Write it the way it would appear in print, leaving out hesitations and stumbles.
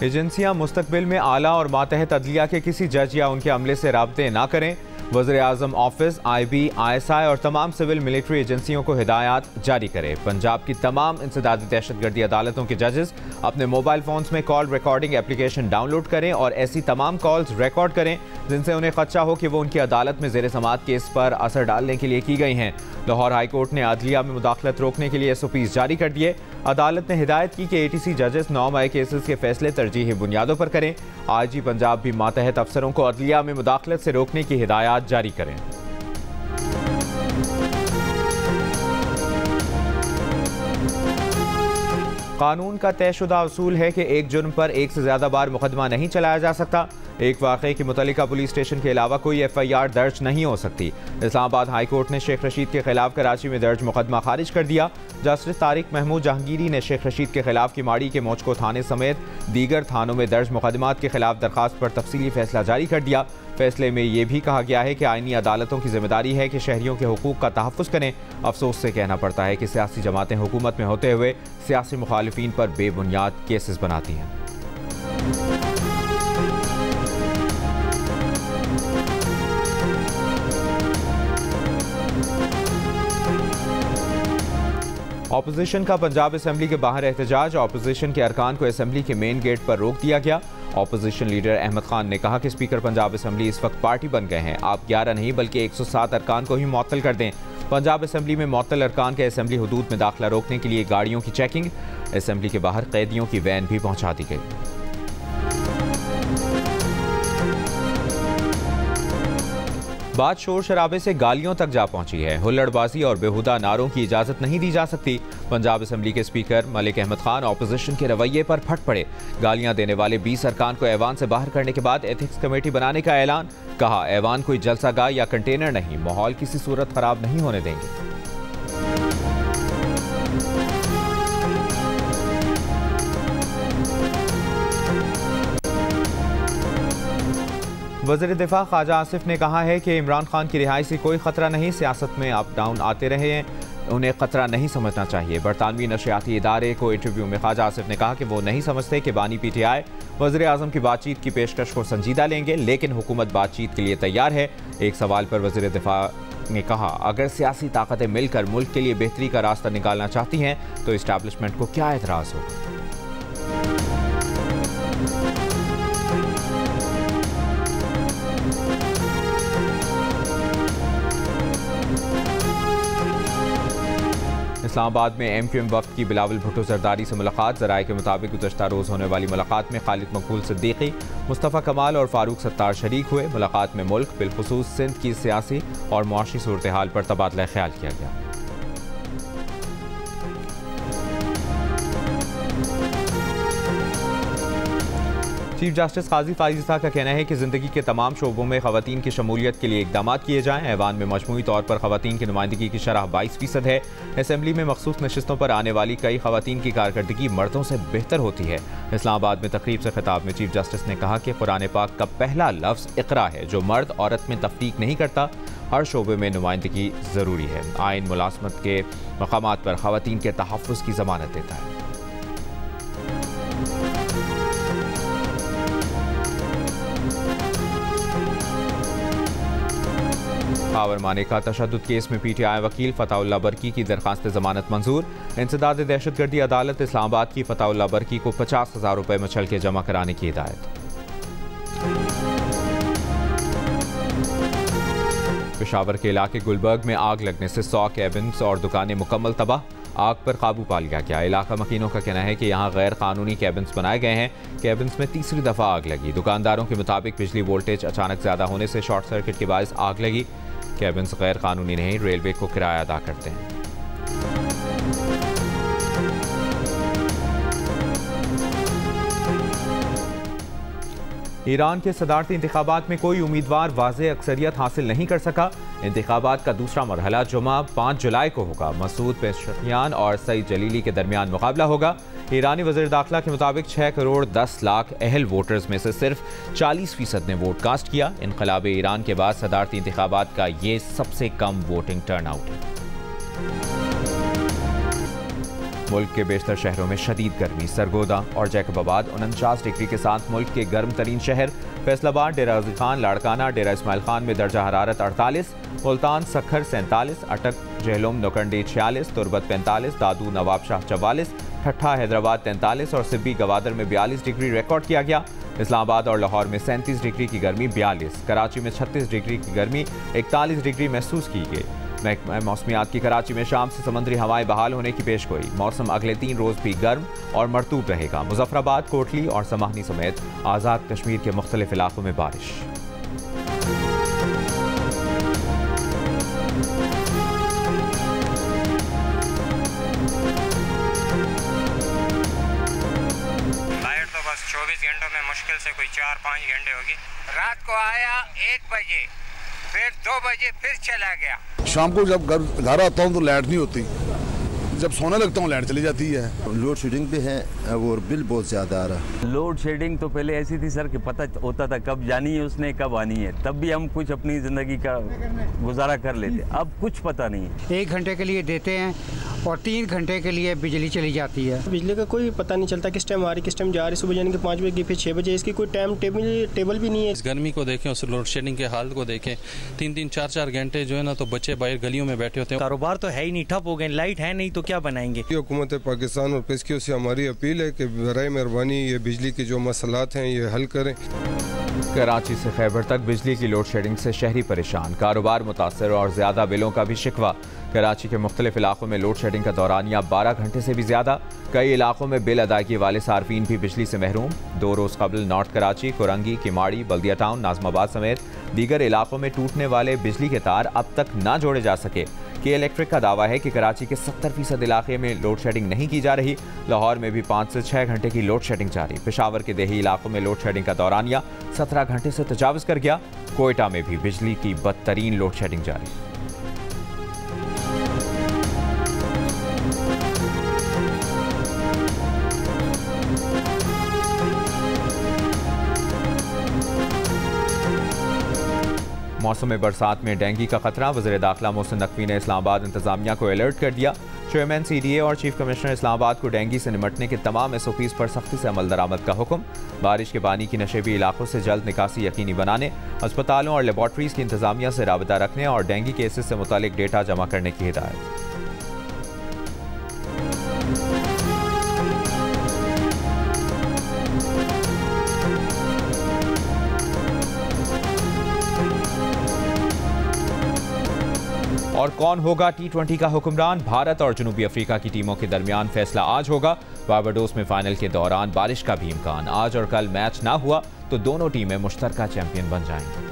एजेंसियां मुस्तकबिल में आला और मातहत अदलिया के किसी जज या उनके अमले से राब्ते ना करें। वज़ीर आज़म ऑफिस, IB, ISI और तमाम सिविल मिलिट्री एजेंसियों को हिदायत जारी करें। पंजाब की तमाम इंसदादी दहशतगर्दी अदालतों के जजेस अपने मोबाइल फ़ोन्स में कॉल रिकॉर्डिंग एप्लीकेशन डाउनलोड करें और ऐसी तमाम कॉल्स रिकॉर्ड करें जिनसे उन्हें खदशा हो कि वो उनकी अदालत में ज़ेर समाअत केस पर असर डालने के लिए की गई हैं। लाहौर हाई कोर्ट ने अदलिया में मुदाखलत रोकने के लिए SOPs जारी कर दिए। अदालत ने हिदायत की कि ATC जजेस 9 मई केसेस के फैसले तरजीही बुनियादों पर करें। IG पंजाब भी मातहत अफसरों को अदलिया में मुदाखलत से रोकने की हिदायत जारी करें। कानून का तयशुदा असूल है कि एक जुर्म पर एक से ज्यादा बार मुकदमा नहीं चलाया जा सकता। एक वाक़े की मुतल्लिका पुलिस स्टेशन के अलावा कोई FIR दर्ज नहीं हो सकती। इस्लामाबाद हाई कोर्ट ने शेख रशीद के खिलाफ कराची में दर्ज मुकदमा खारिज कर दिया। जस्टिस तारिक महमूद जहांगीरी ने शेख रशीद के खिलाफ किमाड़ी के मोचको थाने समेत दीगर थानों में दर्ज मुकदमात के खिलाफ दरखास्त पर तफसीली फैसला जारी कर दिया। फैसले में यह भी कहा गया है कि आईनी अदालतों की जिम्मेदारी है कि शहरियों के हुकूक का तहफ़्फ़ुज़ करें। अफसोस से कहना पड़ता है कि सियासी जमातें हुकूमत में होते हुए सियासी मुखालिफिन पर बेबुनियाद केसेस बनाती हैं। ऑपोजिशन का पंजाब असेंबली के बाहर एहतजाज। ऑपोजिशन के अरकान को असेंबली के मेन गेट पर रोक दिया गया। ऑपोजिशन लीडर अहमद खान ने कहा कि स्पीकर पंजाब असेंबली इस वक्त पार्टी बन गए हैं। आप 11 नहीं बल्कि 107 अरकान को ही मुअत्तल कर दें। पंजाब असेंबली में मुअत्तल अरकान के असेंबली हुदूद में दाखिला रोकने के लिए गाड़ियों की चेकिंग। असेंबली के बाहर कैदियों की वैन भी पहुंचा दी गई। बात शोर शराबे से गालियों तक जा पहुंची है। हुल्लड़बाजी और बेहुदा नारों की इजाजत नहीं दी जा सकती। पंजाब असेंबली के स्पीकर मलिक अहमद खान ऑपोजिशन के रवैये पर फट पड़े। गालियां देने वाले 20 अरकान को ऐवान से बाहर करने के बाद एथिक्स कमेटी बनाने का ऐलान। कहा, ऐवान कोई जलसागाह या कंटेनर नहीं, माहौल किसी सूरत खराब नहीं होने देंगे। वज़ीर दिफा ख्वाजा आसिफ ने कहा है कि इमरान खान की रिहाई से कोई खतरा नहीं। सियासत में अप डाउन आते रहे हैं, उन्हें खतरा नहीं समझना चाहिए। बरतानवी नशियाती इदारे को इंटरव्यू में ख्वाजा आसिफ ने कहा कि वो नहीं समझते कि बानी PTI वज़ीर आज़म की बातचीत की पेशकश को संजीदा लेंगे, लेकिन हुकूमत बातचीत के लिए तैयार है। एक सवाल पर वज़ीर दिफा ने कहा, अगर सियासी ताकतें मिलकर मुल्क के लिए बेहतरी का रास्ता निकालना चाहती हैं तो इस्टेब्लिशमेंट को क्या एतराज़ होगा। इस्लामाबाद में MQM वक्त की बिलावल भुट्टो जरदारी से मुलाकात। ज़राए के मुताबिक गुज़श्ता रोज़ होने वाली मुलाकात में खालिद मकबूल सिद्दीकी, मुस्तफ़ा कमाल और फारूक सत्तार शरीक हुए। मुलाकात में मुल्क बिलखुसूस सिंध की सियासी और मुआशी सूरत हाल पर तबादला ख्याल किया गया। चीफ जस्टिस काजी फाइज़ा का कहना है कि ज़िंदगी के तमाम शोबों में ख़वातीन की शमूलियत के लिए इक़दाम किए जाएँ। ऐवान में मजमूई तौर पर ख़वातीन की नुमाइंदगी की शरह 22% है। असेंबली में मखसूस नशिस्तों पर आने वाली कई ख़वातीन की कारकर्दगी मर्दों से बेहतर होती है। इस्लामाबाद में तकरीब से खिताब में चीफ जस्टिस ने कहा कि कुरान पाक का पहला लफ्ज़ इक़रा है, जो मर्द औरत में तफरीक नहीं करता। हर शोबे में नुमाइंदगी ज़रूरी है। आइन मुलाज़मत के मकामात पर ख़वातीन के तहफ़्फ़ुज़ की ज़मानत देता है। पावर माने का तशद्दुद केस में PTI वकील फताउल्लाह बरकी की दरखास्त जमानत मंजूर। इंसदाद दहशतगर्दी अदालत इस्लामाबाद की फताउल्लाह बरकी को 50,000 रुपये मचल के जमा कराने की हिदायत। पेशावर के इलाके गुलबर्ग में आग लगने से 100 कैबिन्स और दुकानें मुकम्मल तबाह। आग पर काबू पा लिया गया। इलाका मकीनों का कहना है कि यहाँ गैर कानूनी कैबिन्स बनाए गए हैं। कैबिन्स में तीसरी दफ़ा आग लगी। दुकानदारों के मुताबिक बिजली वोल्टेज अचानक ज़्यादा होने से शॉर्ट सर्किट के बायस आग लगी। कैबिन्स गैर कानूनी नहीं, रेलवे को किराया अदा करते हैं। ईरान के सदारती इंतखाबात में कोई उम्मीदवार वाज़ेह अक्सरियत हासिल नहीं कर सका। इंतखाबात का दूसरा मरहला जुमा 5 जुलाई को होगा। मसूद पेशकियान और सईद जलीली के दरमियान मुकाबला होगा। ईरानी वज़ीर दाखिला के मुताबिक 6 करोड़ 10 लाख अहल वोटर्स में से सिर्फ 40% ने वोट कास्ट किया। इनक़लाब ईरान के बाद सदारती इंतखाबात का ये सबसे कम वोटिंग टर्न आउट है। मुल्क के बेशतर शहरों में शदीद गर्मी। सरगोदा और जैकबाबाद 49 डिग्री के साथ मुल्क के गर्म तरीन शहर। फैसलाबाद, डेरा गाजी खान, लाड़काना, डेरा इस्माइल खान में दर्जा हरारत 48, मुल्तान सखर 47, अटक, जहलुम, नौकंडी 46, तुरबत 45, दादू, नवाबशाह 44, ठट्ठा, हैदराबाद 43 और सिब्बी गवादर में 42 डिग्री रिकॉर्ड किया गया। इस्लामाबाद और लाहौर में 37 डिग्री की गर्मी 42, कराची में 36 डिग्री की गर्मी 41 डिग्री महसूस की गई। महकमा मौसमियात की कराची में शाम से समुद्री हवाएं बहाल होने की पेशगोई। मौसम अगले 3 रोज भी गर्म और मरतूब रहेगा। मुजफ्फराबाद, कोटली और समाहनी समेत आज़ाद कश्मीर के मुख्तलिफ इलाकों में बारिश। लाइट तो बस 24 घंटों में मुश्किल से कोई 4-5 घंटे होगी। रात को आया 1 बजे, फिर 2 बजे फिर चला गया। शाम को जब घर आता हूँ तो लाइट नहीं होती, जब सोने लगता हूँ लाइट चली जाती है। लोड शेडिंग भी है और बिल बहुत ज़्यादा आ रहा है। लोड शेडिंग तो पहले ऐसी थी सर कि पता होता था कब जानी है उसने, कब आनी है, तब भी हम कुछ अपनी ज़िंदगी का गुजारा कर लेते। अब कुछ पता नहीं है। 1 घंटे के लिए देते हैं और 3 घंटे के लिए बिजली चली जाती है। बिजली का कोई पता नहीं चलता किस टाइम आ रही किस टाइम जा रही। सुबह यानी कि 5 बजे की फिर 6 बजे, इसकी कोई टाइम टेबल भी नहीं है। इस गर्मी को देखें, उस लोड शेडिंग के हालत को देखें, 3-3, 4-4 घंटे जो है ना तो बच्चे बाहर गलियों में बैठे होते हैं। कारोबार तो है ही नहीं, ठप हो गए। लाइट है नहीं तो क्या बनाएंगे। हुकूमत पाकिस्तान और पेशकियों से हमारी अपील है कि बराए मेहरबानी ये बिजली के जो मसलात हैं ये हल करें। कराची से खैबर तक बिजली की लोड शेडिंग से शहरी परेशान, कारोबार मुतासर और ज़्यादा बिलों का भी शिकवा। कराची के मुख्तलिफ इलाकों में लोड शेडिंग का दौरानिया 12 घंटे से भी ज़्यादा। कई इलाकों में बिल अदायगी वाले सार्फिन भी बिजली से महरूम। 2 रोज़ कबल नॉर्थ कराची, कुरंगी, किमाड़ी, बल्दिया टाउन, नाजमाबाद समेत दीगर इलाकों में टूटने वाले बिजली के तार अब तक ना जोड़े जा सके। के इलेक्ट्रिक का दावा है कि कराची के 70% इलाके में लोड शेडिंग नहीं की जा रही। लाहौर में भी 5 से 6 घंटे की लोड शेडिंग जारी। पेशावर के देही इलाकों में लोड शेडिंग का दौरानिया 17 घंटे से तजावज़ कर गया। कोयटा में भी बिजली की बदतरीन लोड शेडिंग जारी। मौसम बरसात में डेंगू का खतरा। वज़ीर दाखिला मोहसिन नकवी ने इस्लामाबाद इंतजामिया को अलर्ट कर दिया। चेयरमैन CDA और चीफ कमिश्नर इस्लामाबाद को डेंगू से निपटने के तमाम SOPs पर सख्ती से अमल दरामद का हुक्म। बारिश के पानी की नशेबी इलाकों से जल्द निकासी यकीनी बनाने, अस्पतालों और लेबॉर्ट्रीज की इंतजामिया से राबता रखने और डेंगू केसेस से मुतालिक डेटा जमा करने की हिदायत। और कौन होगा T20 का हुक्मरान? भारत और जनूबी अफ्रीका की टीमों के दरमियान फैसला आज होगा। बारबाडोस में फाइनल के दौरान बारिश का भी इम्कान। आज और कल मैच ना हुआ तो दोनों टीमें मुश्तरका चैंपियन बन जाएंगी।